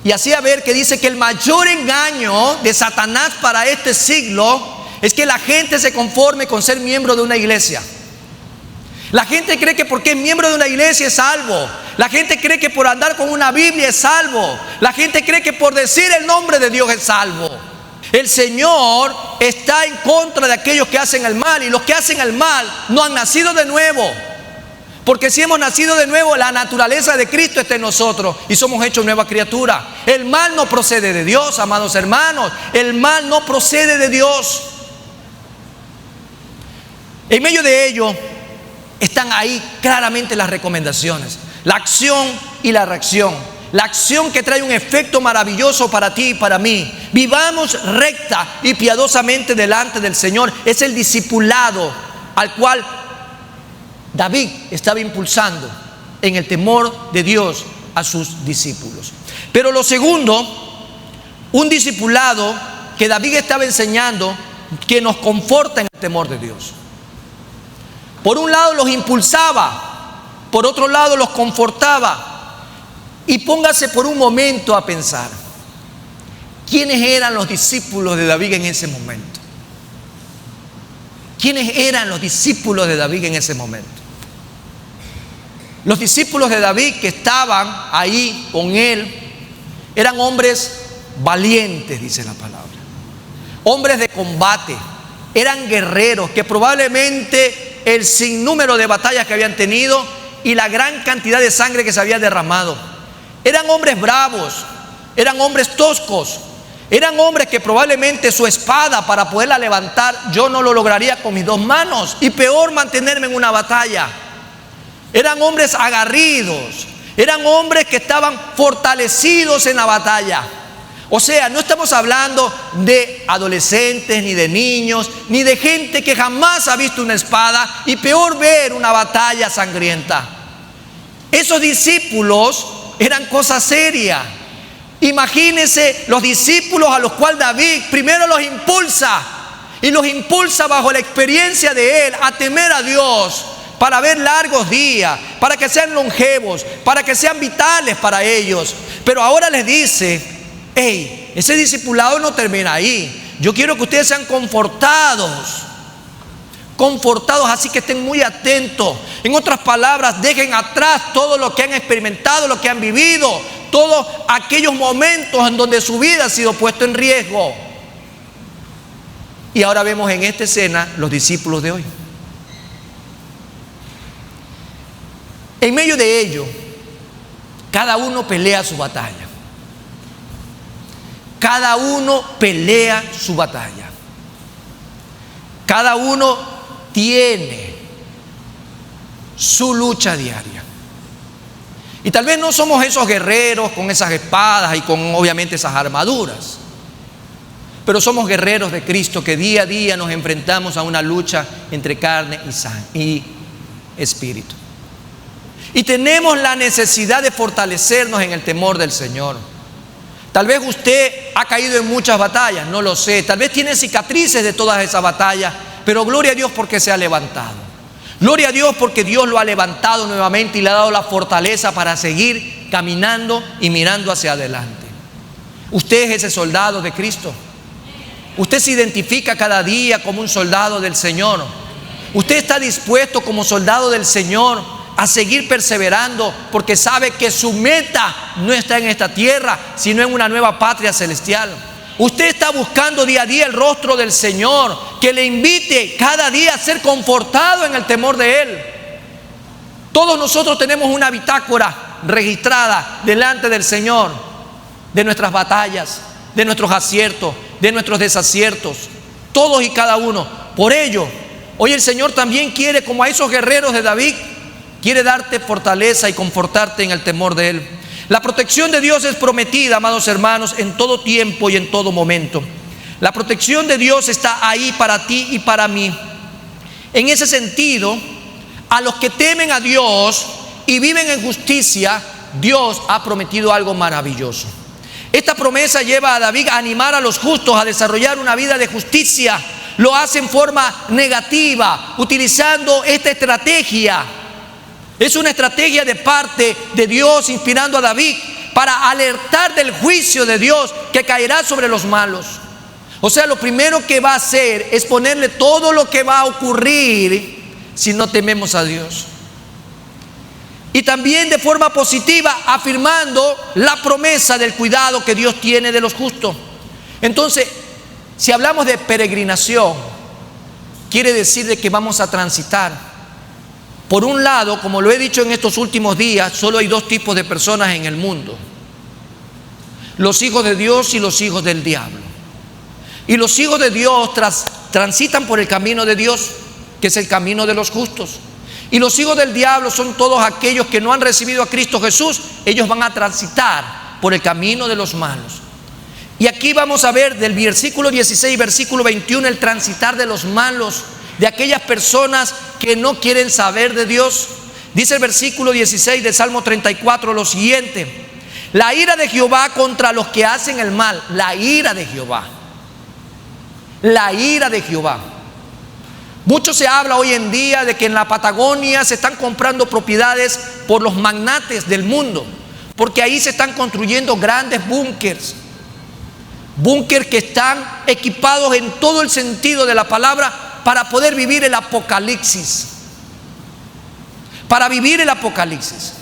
y hacía ver que dice que el mayor engaño de Satanás para este siglo es que la gente se conforme con ser miembro de una iglesia. La gente cree que porque es miembro de una iglesia es salvo. La gente cree que por andar con una Biblia es salvo. La gente cree que por decir el nombre de Dios es salvo. El Señor está en contra de aquellos que hacen el mal, y los que hacen el mal no han nacido de nuevo. Porque si hemos nacido de nuevo, la naturaleza de Cristo está en nosotros y somos hechos nueva criatura. El mal no procede de Dios, amados hermanos. El mal no procede de Dios. En medio de ello, están ahí claramente las recomendaciones. La acción y la reacción. La acción que trae un efecto maravilloso para ti y para mí. Vivamos recta y piadosamente delante del Señor. Es el discipulado al cual David estaba impulsando en el temor de Dios a sus discípulos. Pero lo segundo, un discipulado que David estaba enseñando que nos conforta en el temor de Dios. Por un lado los impulsaba, por otro lado los confortaba. Y póngase por un momento a pensar, ¿quiénes eran los discípulos de David en ese momento? ¿Quiénes eran los discípulos de David en ese momento? Los discípulos de David que estaban ahí con él eran hombres valientes, dice la palabra. Hombres de combate, eran guerreros que probablemente el sinnúmero de batallas que habían tenido y la gran cantidad de sangre que se había derramado. Eran hombres bravos, eran hombres toscos, eran hombres que probablemente su espada para poderla levantar yo no lo lograría con mis dos manos y peor mantenerme en una batalla. Eran hombres aguerridos, eran hombres que estaban fortalecidos en la batalla. O sea, no estamos hablando de adolescentes, ni de niños, ni de gente que jamás ha visto una espada y peor ver una batalla sangrienta. Esos discípulos eran cosa seria. Imagínense los discípulos a los cuales David primero los impulsa y los impulsa bajo la experiencia de él a temer a Dios para ver largos días, para que sean longevos, para que sean vitales para ellos. Pero ahora les dice, hey, ese discipulado no termina ahí. Yo quiero que ustedes sean confortados, así que estén muy atentos. En otras palabras, dejen atrás todo lo que han experimentado, lo que han vivido, todos aquellos momentos en donde su vida ha sido puesta en riesgo. Y ahora vemos en esta escena los discípulos de hoy. En medio de ello, cada uno pelea su batalla. Cada uno pelea su batalla. Cada uno tiene su lucha diaria. Y tal vez no somos esos guerreros con esas espadas y con obviamente esas armaduras, pero somos guerreros de Cristo que día a día nos enfrentamos a una lucha entre carne y sangre y espíritu. Y tenemos la necesidad de fortalecernos en el temor del Señor. Tal vez usted ha caído en muchas batallas, no lo sé. Tal vez tiene cicatrices de todas esas batallas, pero gloria a Dios porque se ha levantado. Gloria a Dios porque Dios lo ha levantado nuevamente y le ha dado la fortaleza para seguir caminando y mirando hacia adelante. Usted es ese soldado de Cristo. Usted se identifica cada día como un soldado del Señor. Usted está dispuesto como soldado del Señor a seguir perseverando porque sabe que su meta no está en esta tierra, sino en una nueva patria celestial. Usted está buscando día a día el rostro del Señor, que le invite cada día a ser confortado en el temor de Él. Todos nosotros tenemos una bitácora registrada delante del Señor, de nuestras batallas, de nuestros aciertos, de nuestros desaciertos, todos y cada uno. Por ello, hoy el Señor también quiere, como a esos guerreros de David, quiere darte fortaleza y confortarte en el temor de Él. La protección de Dios es prometida, amados hermanos, en todo tiempo y en todo momento. La protección de Dios está ahí para ti y para mí. En ese sentido, a los que temen a Dios y viven en justicia, Dios ha prometido algo maravilloso. Esta promesa lleva a David a animar a los justos a desarrollar una vida de justicia. Lo hace en forma negativa, utilizando esta estrategia. Es una estrategia de parte de Dios inspirando a David para alertar del juicio de Dios que caerá sobre los malos. O sea, lo primero que va a hacer es ponerle todo lo que va a ocurrir si no tememos a Dios. Y también de forma positiva afirmando la promesa del cuidado que Dios tiene de los justos. Entonces, si hablamos de peregrinación, quiere decir de que vamos a transitar. Por un lado, como lo he dicho en estos últimos días, solo hay dos tipos de personas en el mundo: los hijos de Dios y los hijos del diablo. Y los hijos de Dios transitan por el camino de Dios, que es el camino de los justos. Y los hijos del diablo son todos aquellos que no han recibido a Cristo Jesús. Ellos van a transitar por el camino de los malos. Y aquí vamos a ver del versículo 16, versículo 21, el transitar de los malos, de aquellas personas que no quieren saber de Dios. Dice el versículo 16 del Salmo 34 lo siguiente: la ira de Jehová contra los que hacen el mal. La ira de Jehová. La ira de Jehová. Mucho se habla hoy en día de que en la Patagonia se están comprando propiedades por los magnates del mundo, porque ahí se están construyendo grandes búnkers. Búnkers que están equipados en todo el sentido de la palabra para poder vivir el apocalipsis. Para vivir el apocalipsis.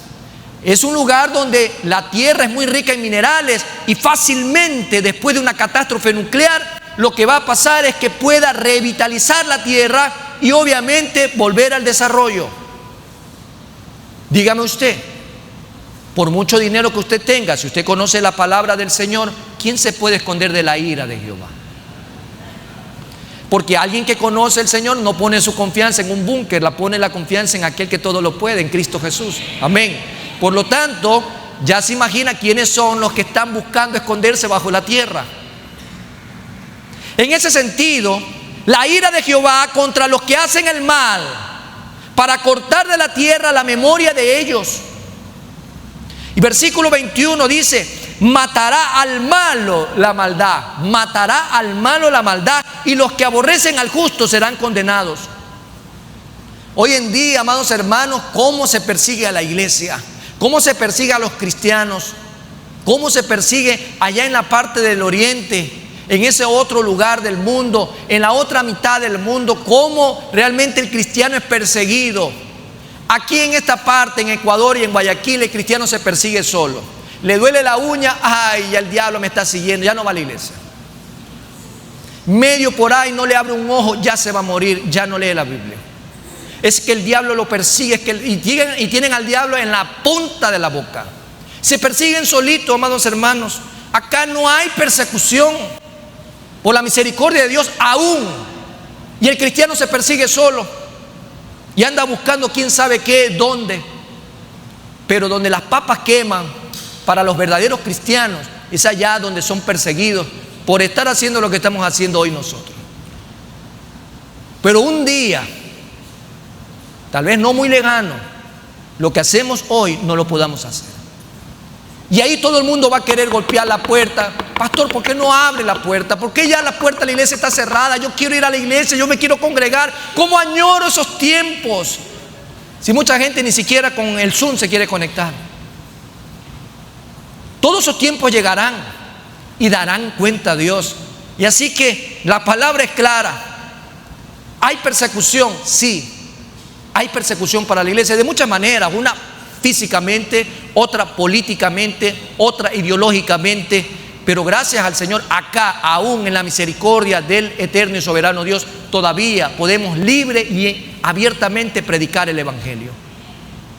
Es un lugar donde la tierra es muy rica en minerales y fácilmente después de una catástrofe nuclear lo que va a pasar es que pueda revitalizar la tierra y obviamente volver al desarrollo. Dígame usted, por mucho dinero que usted tenga, si usted conoce la palabra del Señor, ¿quién se puede esconder de la ira de Jehová? Porque alguien que conoce al Señor no pone su confianza en un búnker, la pone la confianza en aquel que todo lo puede, en Cristo Jesús. Amén. Por lo tanto, ya se imagina quiénes son los que están buscando esconderse bajo la tierra. En ese sentido, la ira de Jehová contra los que hacen el mal, para cortar de la tierra la memoria de ellos. Y versículo 21 dice: matará al malo la maldad, matará al malo la maldad, y los que aborrecen al justo serán condenados. Hoy en día, amados hermanos, cómo se persigue a la iglesia, cómo se persigue a los cristianos, cómo se persigue allá en la parte del oriente, en ese otro lugar del mundo, en la otra mitad del mundo, cómo realmente el cristiano es perseguido. Aquí en esta parte, en Ecuador y en Guayaquil, el cristiano se persigue solo. Le duele la uña, ay, ya el diablo me está siguiendo, ya no va a la iglesia. Medio por ahí no le abre un ojo, ya se va a morir, ya no lee la Biblia. Es que el diablo lo persigue, y tienen al diablo en la punta de la boca. Se persiguen solitos, amados hermanos. Acá no hay persecución. Por la misericordia de Dios aún. Y el cristiano se persigue solo. Y anda buscando quién sabe qué, dónde. Pero donde las papas queman, para los verdaderos cristianos, es allá donde son perseguidos por estar haciendo lo que estamos haciendo hoy nosotros. Pero un día, tal vez no muy lejano, lo que hacemos hoy no lo podamos hacer. Y ahí todo el mundo va a querer golpear la puerta. Pastor, ¿por qué no abre la puerta? ¿Por qué ya la puerta de la iglesia está cerrada? Yo quiero ir a la iglesia, yo me quiero congregar. ¿Cómo añoro esos tiempos? Si mucha gente ni siquiera con el Zoom se quiere conectar. Todos esos tiempos llegarán y darán cuenta a Dios. Y así que la palabra es clara. ¿Hay persecución? Sí. Hay persecución para la iglesia de muchas maneras. Una físicamente, otra políticamente, otra ideológicamente, pero gracias al Señor, acá, aún en la misericordia del eterno y soberano Dios, todavía podemos libre y abiertamente predicar el Evangelio.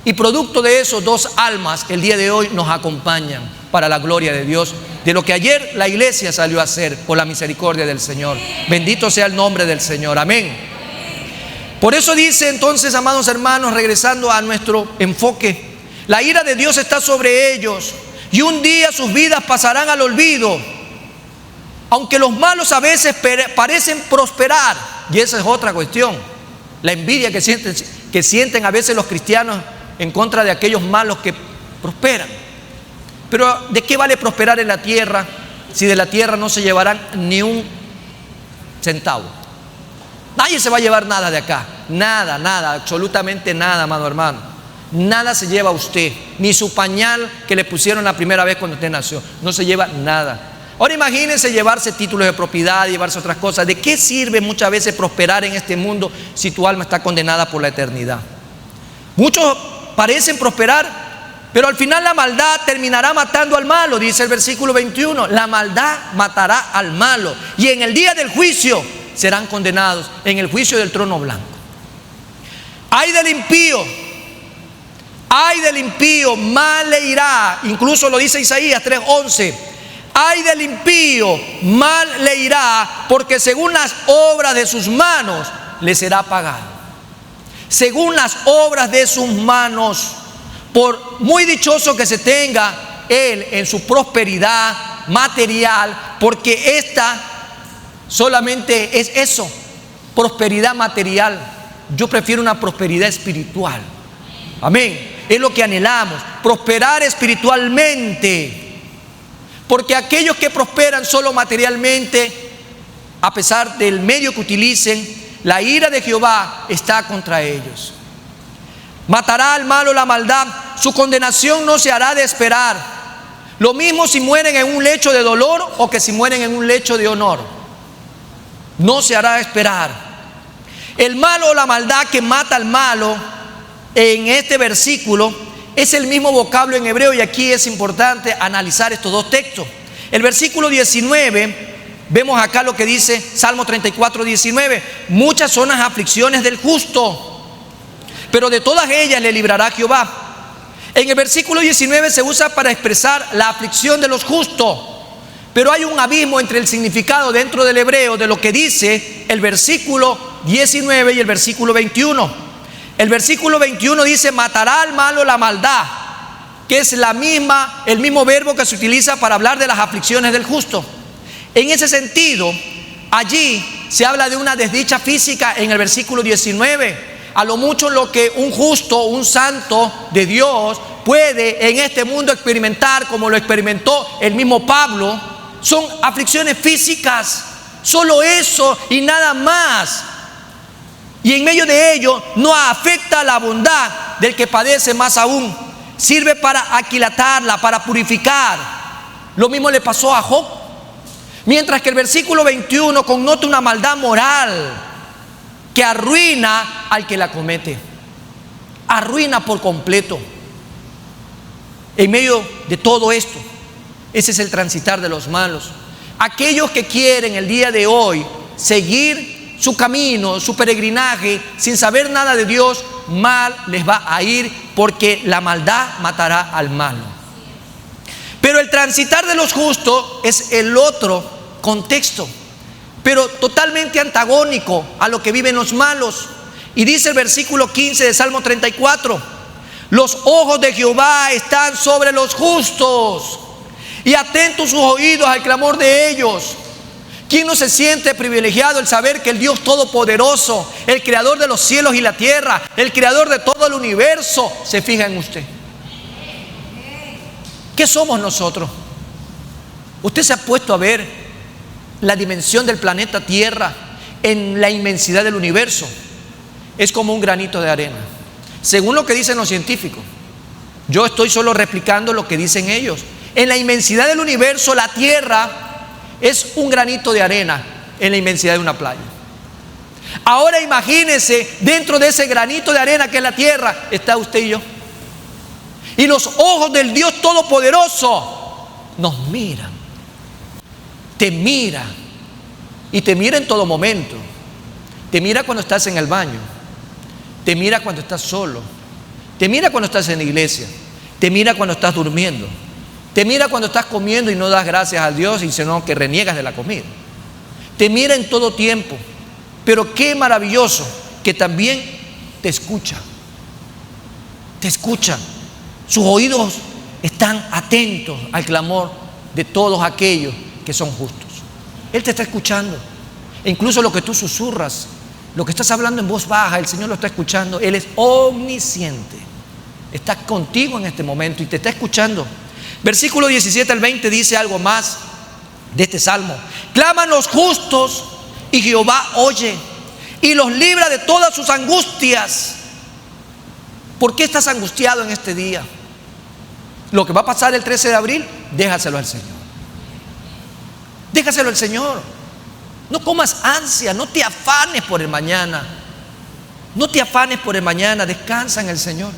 Y producto de eso, 2 almas el día de hoy nos acompañan para la gloria de Dios, de lo que ayer la iglesia salió a hacer por la misericordia del Señor. Bendito sea el nombre del Señor. Amén. Por eso dice entonces, amados hermanos, regresando a nuestro enfoque, la ira de Dios está sobre ellos y un día sus vidas pasarán al olvido. Aunque los malos a veces parecen prosperar, y esa es otra cuestión, la envidia que sienten a veces los cristianos en contra de aquellos malos que prosperan. Pero ¿de qué vale prosperar en la tierra si de la tierra no se llevarán ni un centavo? Nadie se va a llevar nada de acá, nada, absolutamente nada, amado hermano. Nada se lleva usted, ni su pañal que le pusieron la primera vez cuando usted nació, no se lleva nada. Ahora imagínense llevarse títulos de propiedad, llevarse otras cosas. ¿De qué sirve muchas veces prosperar en este mundo si tu alma está condenada por la eternidad? Muchos parecen prosperar, pero al final la maldad terminará matando al malo, dice el versículo 21. La maldad matará al malo y en el día del juicio serán condenados, en el juicio del trono blanco. Ay del impío, mal le irá. Incluso lo dice Isaías 3:11. Ay del impío, mal le irá, porque según las obras de sus manos le será pagado. según las obras de sus manos. Por muy dichoso que se tenga él en su prosperidad material, porque esta solamente es eso, prosperidad material. Yo prefiero una prosperidad espiritual. Amén. Es lo que anhelamos, prosperar espiritualmente. Porque aquellos que prosperan solo materialmente, a pesar del medio que utilicen, la ira de Jehová está contra ellos. Matará al malo la maldad, su condenación no se hará de esperar. Lo mismo si mueren en un lecho de dolor o que si mueren en un lecho de honor. No se hará esperar. El malo o la maldad que mata al malo en este versículo es el mismo vocablo en hebreo, y aquí es importante analizar estos dos textos. El versículo 19, vemos acá lo que dice Salmo 34, 19. Muchas son las aflicciones del justo, pero de todas ellas le librará Jehová. En el versículo 19 se usa para expresar la aflicción de los justos, pero hay un abismo entre el significado dentro del hebreo de lo que dice el versículo 19 y el versículo 21. El versículo 21 dice: matará al malo la maldad, que es el mismo verbo que se utiliza para hablar de las aflicciones del justo. En ese sentido, allí se habla de una desdicha física en el versículo 19. A lo mucho lo que un justo, un santo de Dios puede en este mundo experimentar, como lo experimentó el mismo Pablo, son aflicciones físicas. Solo eso y nada más. Y en medio de ello no afecta la bondad del que padece, más aún sirve para aquilatarla, para purificar. Lo mismo le pasó a Job. Mientras que el versículo 21 connota una maldad moral que arruina al que la comete, arruina por completo. En medio de todo esto, ese es el transitar de los malos. Aquellos que quieren el día de hoy seguir su camino, su peregrinaje, sin saber nada de Dios, mal les va a ir, porque la maldad matará al malo. Pero el transitar de los justos es el otro contexto, pero totalmente antagónico a lo que viven los malos. Y dice el versículo 15 de Salmo 34: los ojos de Jehová están sobre los justos, y atentos sus oídos al clamor de ellos. ¿Quién no se siente privilegiado el saber que el Dios Todopoderoso, el creador de los cielos y la tierra, el creador de todo el universo, se fija en usted? ¿Qué somos nosotros? Usted se ha puesto a ver la dimensión del planeta Tierra en la inmensidad del universo. Es como un granito de arena, según lo que dicen los científicos. Yo estoy solo replicando lo que dicen ellos. En la inmensidad del universo, la Tierra es un granito de arena en la inmensidad de una playa. Ahora imagínense, dentro de ese granito de arena que es la Tierra, está usted y yo. Y los ojos del Dios Todopoderoso nos miran, te mira, y te mira en todo momento. Te mira cuando estás en el baño, te mira cuando estás solo, te mira cuando estás en la iglesia, te mira cuando estás durmiendo, te mira cuando estás comiendo y no das gracias a Dios, y sino que reniegas de la comida. Te mira en todo tiempo. Pero qué maravilloso que también te escucha. Te escucha. Sus oídos están atentos al clamor de todos aquellos que son justos. Él te está escuchando. E incluso lo que tú susurras, lo que estás hablando en voz baja, el Señor lo está escuchando. Él es omnisciente. Está contigo en este momento y te está escuchando. Versículo 17 al 20 dice algo más de este salmo: claman los justos y Jehová oye y los libra de todas sus angustias. ¿Por qué estás angustiado en este día? Lo que va a pasar el 13 de abril, déjaselo al Señor. Déjaselo al Señor. No comas ansia, no te afanes por el mañana. No te afanes por el mañana, descansa en el Señor.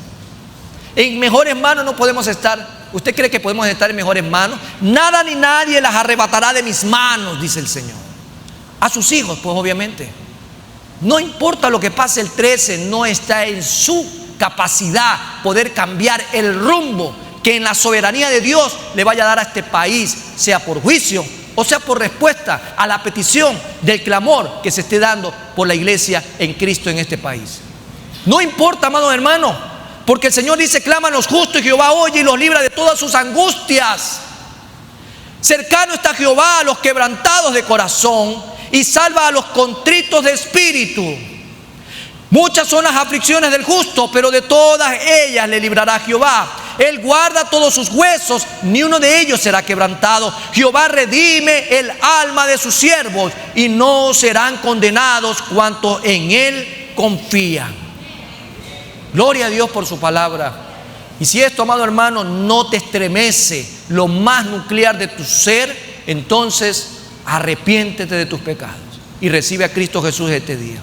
En mejores manos no podemos estar. ¿Usted cree que podemos estar en mejores manos? Nada ni nadie las arrebatará de mis manos, dice el Señor. A sus hijos, pues obviamente. No importa lo que pase el 13, no está en su capacidad poder cambiar el rumbo que en la soberanía de Dios le vaya a dar a este país, sea por juicio o sea por respuesta a la petición del clamor que se esté dando por la iglesia en Cristo en este país. No importa, amado hermano, porque el Señor dice: claman los justos y Jehová oye y los libra de todas sus angustias. Cercano está Jehová a los quebrantados de corazón y salva a los contritos de espíritu. Muchas son las aflicciones del justo, pero de todas ellas le librará Jehová. Él guarda todos sus huesos, ni uno de ellos será quebrantado. Jehová redime el alma de sus siervos, y no serán condenados cuantos en Él confían. Gloria a Dios por su palabra. Y si esto, amado hermano, no te estremece lo más nuclear de tu ser, entonces arrepiéntete de tus pecados y recibe a Cristo Jesús este día.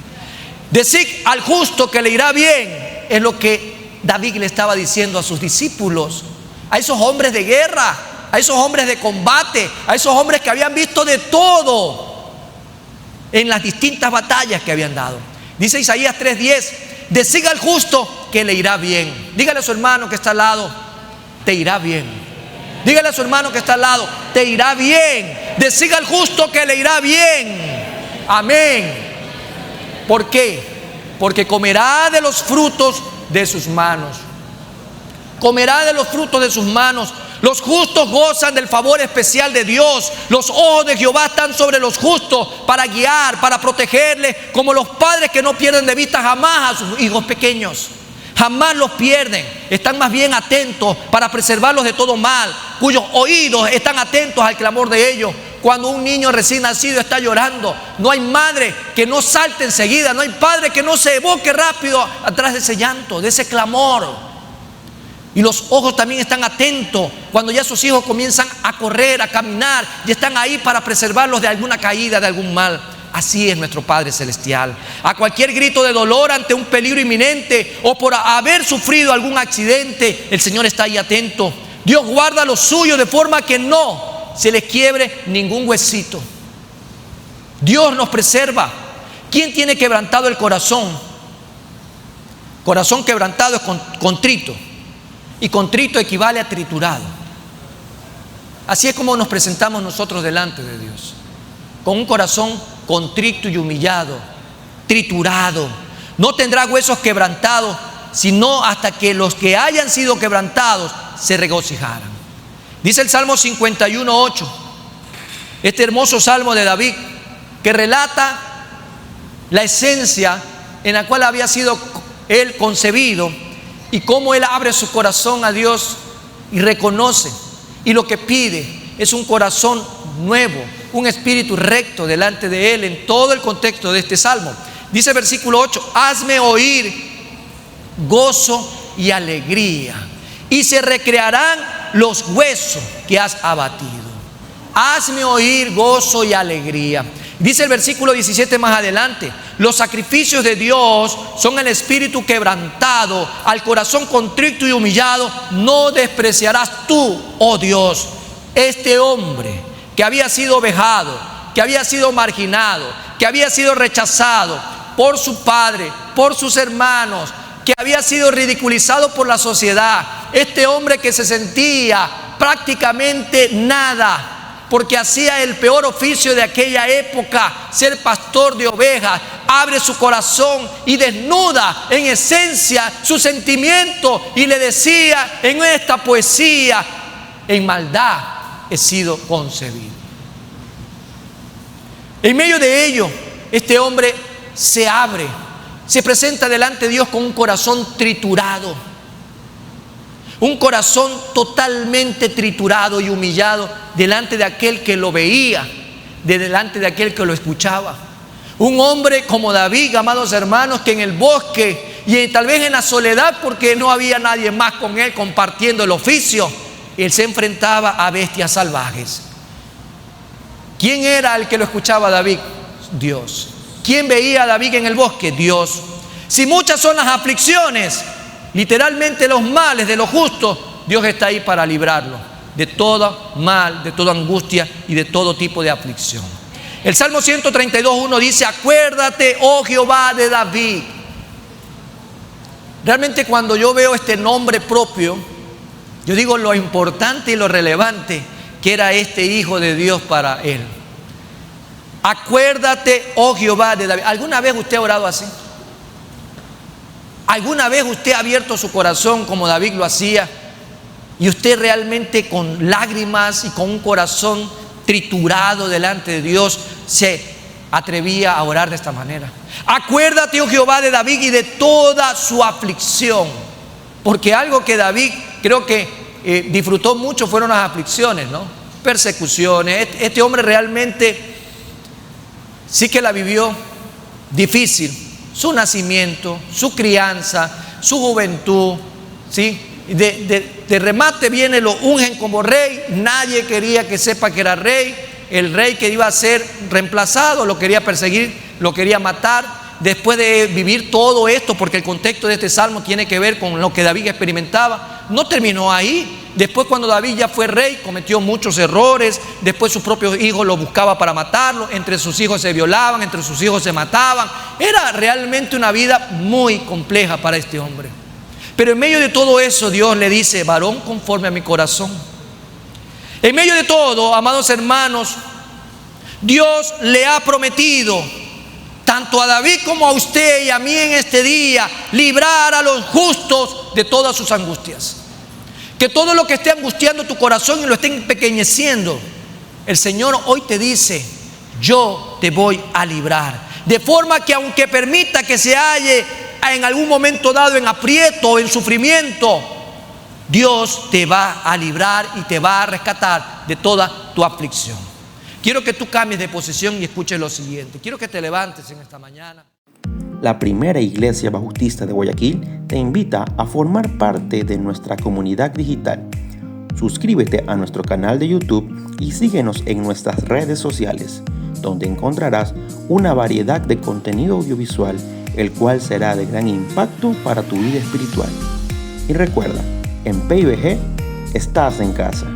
Decid al justo que le irá bien, es lo que David le estaba diciendo a sus discípulos, a esos hombres de guerra, a esos hombres de combate, a esos hombres que habían visto de todo en las distintas batallas que habían dado. Dice Isaías 3:10: decid al justo que le irá bien. Dígale a su hermano que está al lado: te irá bien. Dígale a su hermano que está al lado: te irá bien. Decid al justo que le irá bien. Amén. ¿Por qué? Porque comerá de los frutos de sus manos. Comerá de los frutos de sus manos. Los justos gozan del favor especial de Dios. Los ojos de Jehová están sobre los justos para guiar, para protegerles, como los padres que no pierden de vista jamás a sus hijos pequeños. Jamás los pierden, están más bien atentos para preservarlos de todo mal, cuyos oídos están atentos al clamor de ellos. Cuando un niño recién nacido está llorando, no hay madre que no salte enseguida, no hay padre que no se evoque rápido atrás de ese llanto, de ese clamor. Y los ojos también están atentos cuando ya sus hijos comienzan a correr, a caminar, y están ahí para preservarlos de alguna caída, de algún mal. Así es nuestro Padre Celestial. A cualquier grito de dolor ante un peligro inminente o por haber sufrido algún accidente, el Señor está ahí atento. Dios guarda lo suyo de forma que no se les quiebre ningún huesito. Dios nos preserva. ¿Quién tiene quebrantado el corazón? Corazón quebrantado es contrito, y contrito equivale a triturado. Así es como nos presentamos nosotros delante de Dios, con un corazón contrito y humillado, triturado. No tendrá huesos quebrantados, sino hasta que los que hayan sido quebrantados se regocijaran. Dice el Salmo 51:8, este hermoso salmo de David, que relata la esencia en la cual había sido él concebido y cómo él abre su corazón a Dios y reconoce, y lo que pide es un corazón nuevo, un espíritu recto delante de él, en todo el contexto de este salmo. Dice el versículo 8: hazme oír gozo y alegría, y se recrearán los huesos que has abatido. Hazme oír gozo y alegría. Dice el versículo 17 más adelante: los sacrificios de Dios son el espíritu quebrantado, al corazón contrito y humillado no despreciarás tú, oh Dios. Este hombre que había sido vejado, que había sido marginado, que había sido rechazado por su padre, por sus hermanos, que había sido ridiculizado por la sociedad, este hombre que se sentía prácticamente nada, porque hacía el peor oficio de aquella época, ser pastor de ovejas, abre su corazón y desnuda en esencia su sentimiento y le decía en esta poesía: en maldad he sido concebido. En medio de ello, este hombre se abre, se presenta delante de Dios con un corazón triturado, un corazón totalmente triturado y humillado delante de aquel que lo veía, delante de aquel que lo escuchaba. Un hombre como David, amados hermanos, que en el bosque y tal vez en la soledad, porque no había nadie más con él compartiendo el oficio, él se enfrentaba a bestias salvajes. ¿Quién era el que lo escuchaba a David? Dios. ¿Quién veía a David en el bosque? Dios. Si muchas son las aflicciones, literalmente los males de los justos, Dios está ahí para librarlos de todo mal, de toda angustia y de todo tipo de aflicción. El Salmo 132:1 dice: acuérdate, oh Jehová, de David. Realmente cuando yo veo este nombre propio, yo digo lo importante y lo relevante que era este hijo de Dios para él. Acuérdate, oh Jehová, de David. ¿Alguna vez usted ha orado así? ¿Alguna vez usted ha abierto su corazón como David lo hacía? Y usted realmente con lágrimas y con un corazón triturado delante de Dios se atrevía a orar de esta manera. Acuérdate, oh Jehová, de David y de toda su aflicción. Porque algo que David creo que disfrutó mucho fueron las aflicciones, ¿no? Persecuciones. Este hombre realmente sí que la vivió difícil. Su nacimiento, su crianza, su juventud, ¿sí? De remate viene, lo ungen como rey. Nadie quería que sepa que era rey. El rey que iba a ser reemplazado lo quería perseguir, lo quería matar. Después de vivir todo esto, porque el contexto de este salmo tiene que ver con lo que David experimentaba, no terminó ahí. Después, cuando David ya fue rey, cometió muchos errores. Después sus propios hijos lo buscaban para matarlo. Entre sus hijos se violaban, entre sus hijos se mataban. Era realmente una vida muy compleja para este hombre. Pero en medio de todo eso, Dios le dice: varón conforme a mi corazón. En medio de todo, amados hermanos, Dios le ha prometido, tanto a David como a usted y a mí en este día, librar a los justos de todas sus angustias. Que todo lo que esté angustiando tu corazón y lo esté empequeñeciendo, el Señor hoy te dice: yo te voy a librar. De forma que aunque permita que se halle en algún momento dado en aprieto o en sufrimiento, Dios te va a librar y te va a rescatar de toda tu aflicción. Quiero que tú cambies de posición y escuches lo siguiente. Quiero que te levantes en esta mañana. La Primera Iglesia Bautista de Guayaquil te invita a formar parte de nuestra comunidad digital. Suscríbete a nuestro canal de YouTube y síguenos en nuestras redes sociales, donde encontrarás una variedad de contenido audiovisual, el cual será de gran impacto para tu vida espiritual. Y recuerda, en PIBG estás en casa.